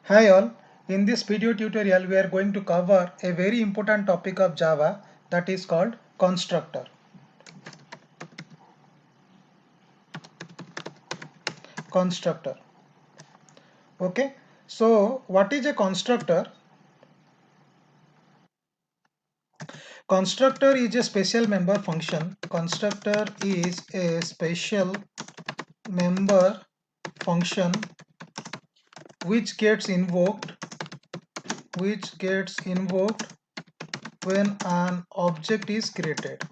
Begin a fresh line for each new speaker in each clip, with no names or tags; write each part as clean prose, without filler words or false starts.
Hi all, in this video tutorial we are going to cover a very important topic of Java, that is called constructor. Constructor. Okay, so what is a constructor? Constructor is a special member function. Constructor is a special member function which gets invoked when an object is created.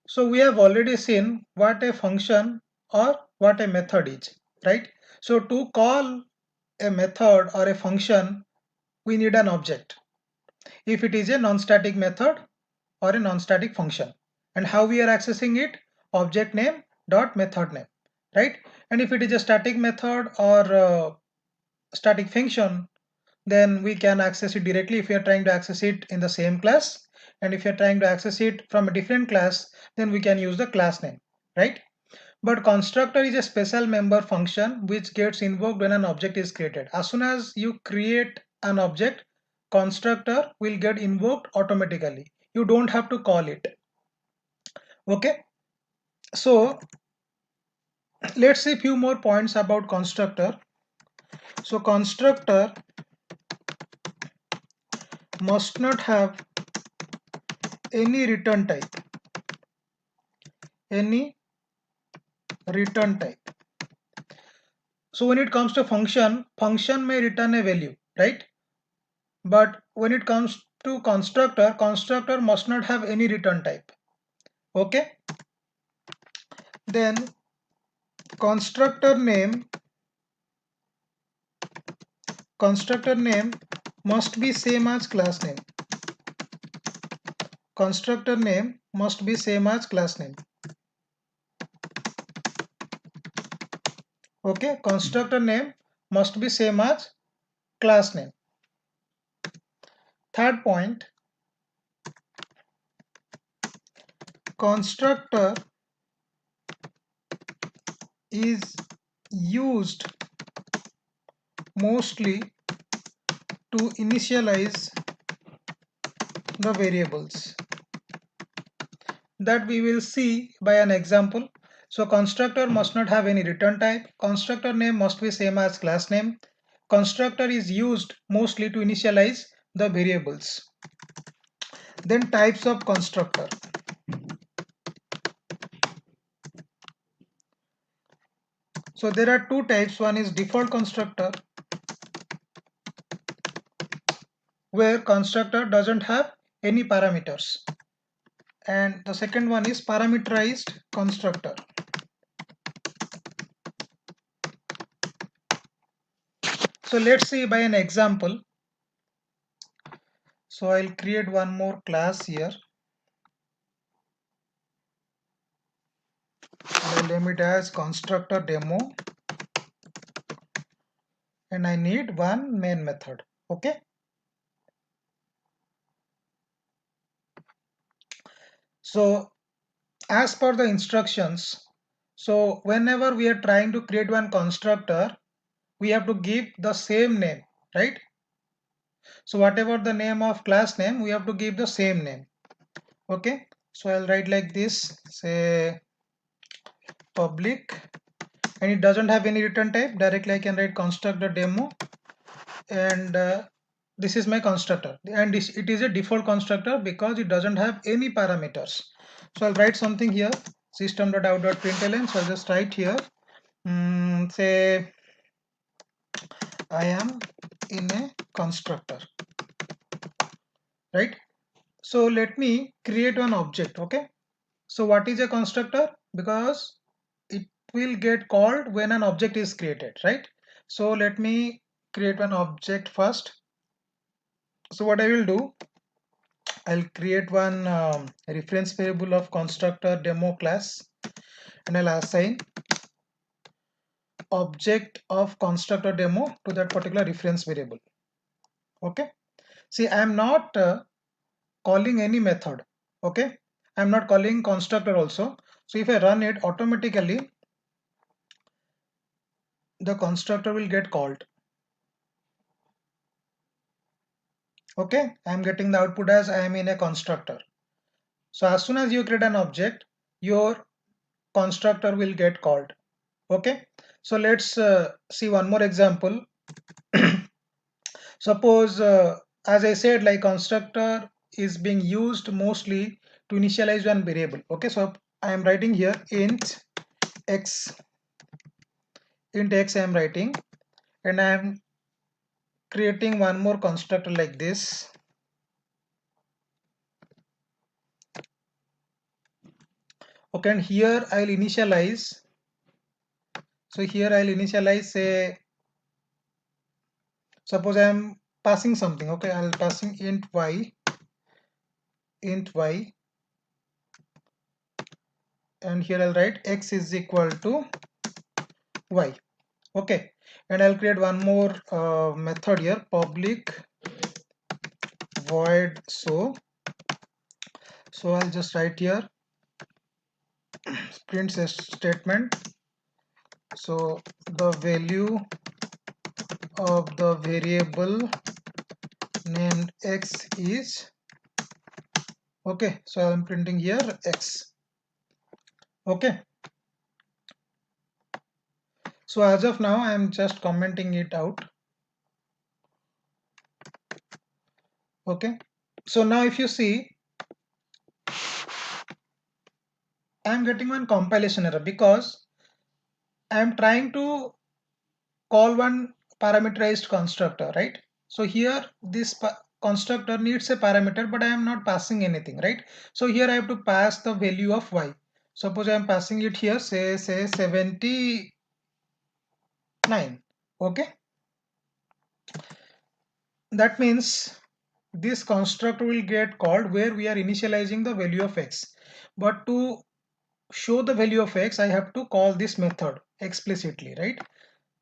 So we have already seen what a function or what a method is, right? So to call a method or a function, we need an object. If it is a non-static method or a non-static function. And how we are accessing it? Object name dot method name, right? And if it is a static method or static function, then we can access it directly if we are trying to access it in the same class. And if you're trying to access it from a different class, then we can use the class name, right? But constructor is a special member function which gets invoked when an object is created. As soon as you create an object, constructor will get invoked automatically. You don't have to call it. Okay, so let's see few more points about constructor. So constructor must not have any return type. Any return type. So when it comes to function may return a value, right? But when it comes to constructor must not have any return type. Okay, then constructor name must be same as class name. Constructor name must be same as class name. Okay, constructor name must be same as class name. Third point, constructor is used mostly to initialize the variables. That we will see by an example. So constructor must not have any return type. Constructor name must be same as class name. Constructor is used mostly to initialize the variables. Then types of constructor. So there are two types. One is default constructor, where constructor doesn't have any parameters. And the second one is parameterized constructor. So let's see by an example. So I'll create one more class here. I'll name it as constructor demo. And I need one main method. Okay. So as per the instructions, so whenever we are trying to create one constructor, we have to give the same name, right? So whatever the name of class name, we have to give the same name. Okay. So I'll write like this, say public, and it doesn't have any return type. Directly I can write constructor demo, and this is my constructor, and it is a default constructor because it doesn't have any parameters. So I'll write something here, system.out.println. So I'll just write here, say I am in a constructor, right? So let me create one object. Okay, so what is a constructor? Because it will get called when an object is created, right? So let me create one object first. So what I will do, I'll create one reference variable of constructor demo class, and I'll assign object of constructor demo to that particular reference variable. Okay, see, I am not calling any method. Okay, I am not calling constructor also. So if I run it, automatically the constructor will get called. Okay, I am getting the output as I am in a constructor. So as soon as you create an object, your constructor will get called. Okay, so let's see one more example. Suppose as I said, like constructor is being used mostly to initialize one variable. Okay, so I am writing here x int x I am writing, and I am creating one more constructor like this. Okay, and here I'll initialize. So here I'll initialize, say, suppose I am passing something. Okay, I'll passing int y, and here I'll write x is equal to y. Okay, and I'll create one more method here, public void so. So I'll just write here print statement. So the value of the variable named x is, okay, so I'm printing here x. Okay, so as of now I'm just commenting it out. Okay, so now if you see, I'm getting one compilation error because I'm trying to call one parameterized constructor, right? So here this constructor needs a parameter, but I am not passing anything, right? So here I have to pass the value of y. Suppose I am passing it here, say 79. Okay, that means this constructor will get called where we are initializing the value of x. But to show the value of x, I have to call this method explicitly, right?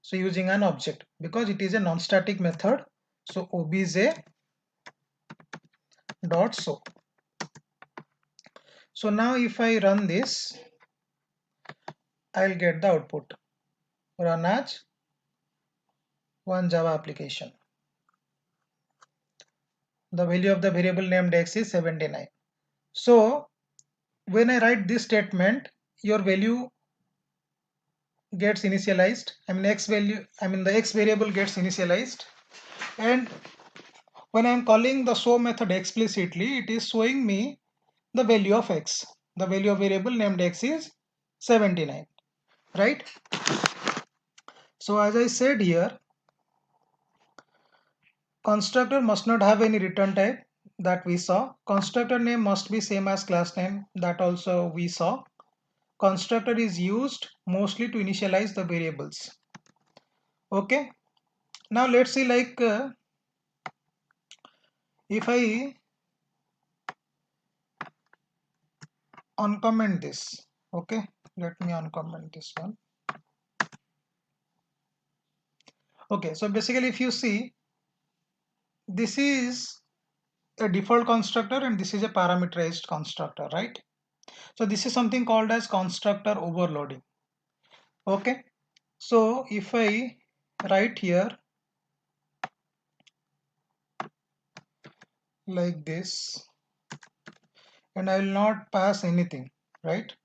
So using an object, because it is a non-static method. So obj dot so. So now if I run this, I'll get the output, run as one Java application. The value of the variable named x is 79. So when I write this statement, your value gets initialized. The x variable gets initialized, and when I'm calling the show method explicitly, it is showing me the value of x. The value of variable named x is 79, right? So as I said here, constructor must not have any return type, that we saw. Constructor name must be same as class name, that also we saw. Constructor is used mostly to initialize the variables. Okay, now let's see, like if I uncomment this. Okay, let me uncomment this one. Okay, so basically if you see, this is a default constructor and this is a parameterized constructor, right? So this is something called as constructor overloading. Okay, so if I write here like this, and I will not pass anything, right?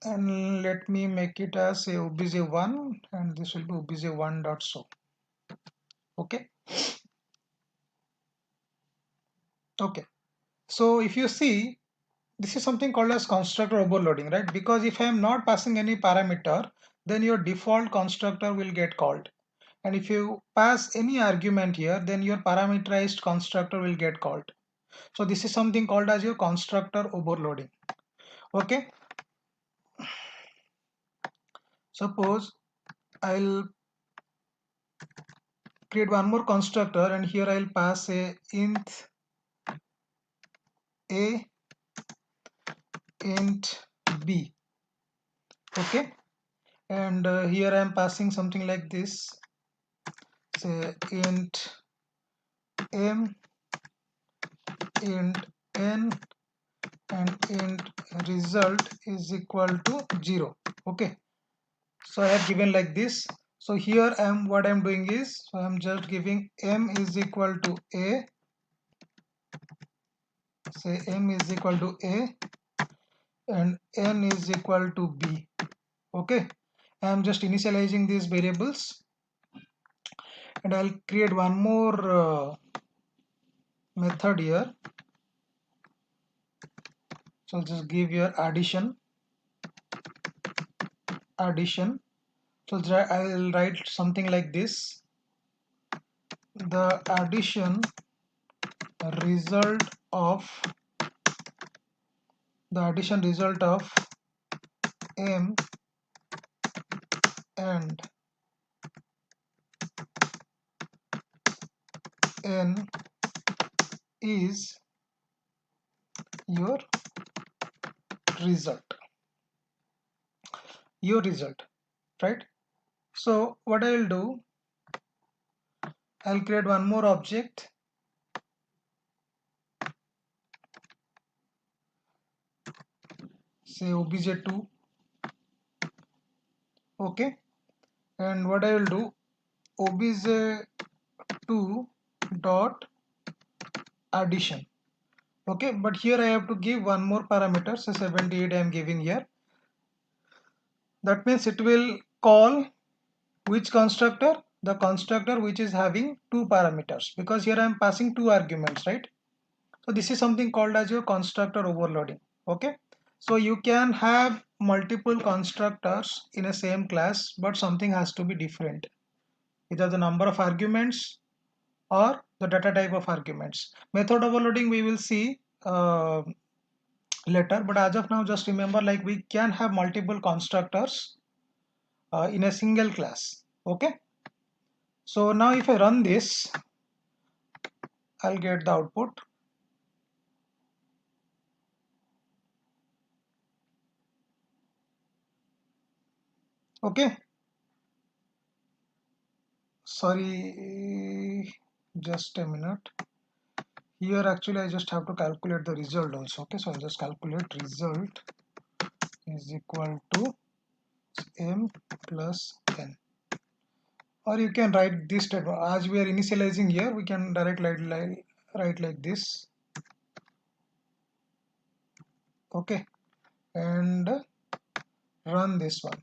And let me make it as a obj1, and this will be obj1 dot so. Okay, okay, so if you see, this is something called as constructor overloading, right? Because if I am not passing any parameter, then your default constructor will get called, and if you pass any argument here, then your parameterized constructor will get called. So this is something called as your constructor overloading. Okay, suppose I'll create one more constructor, and here I'll pass a int a, int b. Okay, and here I am passing something like this, say int m, int n, and int result is equal to 0. Okay, So I have given like this. So here what I am doing is, so I am just giving m is equal to a, say m is equal to a and n is equal to b. Okay, I am just initializing these variables, and I'll create one more method here. So I'll just give here addition. So I'll write something like this: the addition result of m and n is your result, right? So what I'll do, I'll create one more object, say obj2. Okay, and what I will do, obj2 dot addition. Okay, but here I have to give one more parameter, so 78 I am giving here. That means it will call which constructor? The constructor which is having two parameters, because here I am passing two arguments, right? So this is something called as your constructor overloading. Okay, so you can have multiple constructors in a same class, but something has to be different, either the number of arguments or the data type of arguments. Method overloading we will see later, but as of now just remember, like, we can have multiple constructors in a single class. Okay, so now if I run this, I'll get the output. Okay, sorry, just a minute. Here actually I just have to calculate the result also. Okay, so I'll just calculate result is equal to m plus n, or you can write this statement as we are initializing here. We can write like this. Okay, and run this one.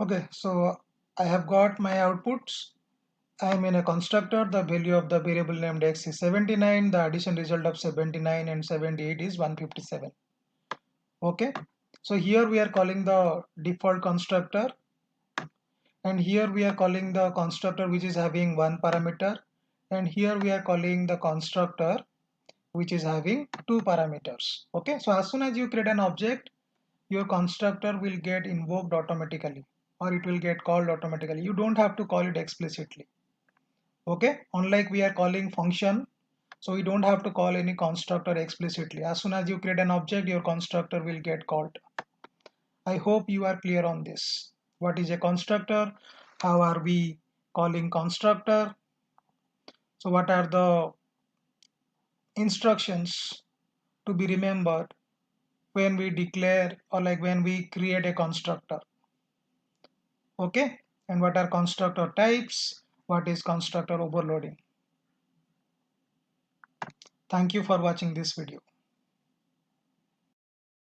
Okay, so I have got my outputs. I am in a constructor. The value of the variable named x is 79. The addition result of 79 and 78 is 157. Okay, so here we are calling the default constructor, and here we are calling the constructor which is having one parameter, and here we are calling the constructor which is having two parameters. Okay, so as soon as you create an object, your constructor will get invoked automatically, or it will get called automatically. You don't have to call it explicitly. Okay, unlike we are calling function, so we don't have to call any constructor explicitly. As soon as you create an object, your constructor will get called. I hope you are clear on this. What is a constructor? How are we calling constructor? So what are the instructions to be remembered when we declare, or like when we create a constructor? Okay, and what are constructor types? What is constructor overloading? Thank you for watching this video.